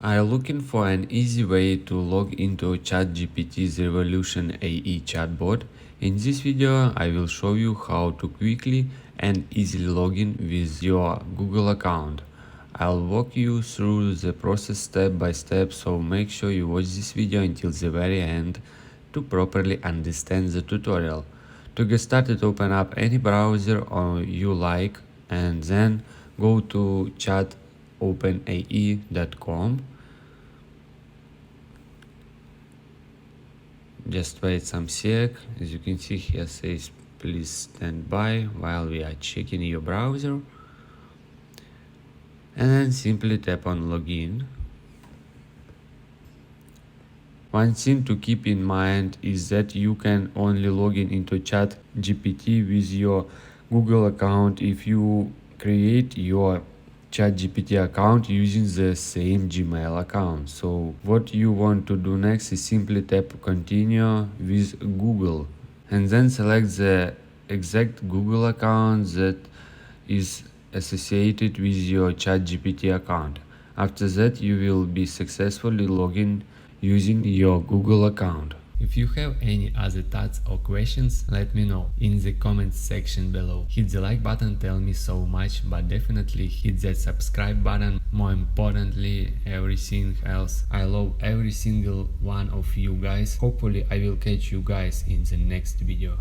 Are you looking for an easy way to log into ChatGPT's Revolution AE chatbot? In this video, I will show you how to quickly and easily log in with your Google account. I'll walk you through the process step by step, so make sure you watch this video until the very end to properly understand the tutorial. To get started, open up any browser you like and then go to chatopenae.com. Just wait some sec. As you can see here says please stand by while we are checking your browser, and then simply tap on login. One thing to keep in mind is that you can only log in into ChatGPT with your Google account if you create your ChatGPT account using the same Gmail account. So what you want to do next is simply tap continue with Google and then select the exact Google account that is associated with your ChatGPT account. After that, you will be successfully logging using your Google account. If you have any other thoughts or questions, let me know in the comments section below. Hit the like button, tell me so much, but definitely hit that subscribe button. More importantly, everything else. I love every single one of you guys. Hopefully I will catch you guys in the next video.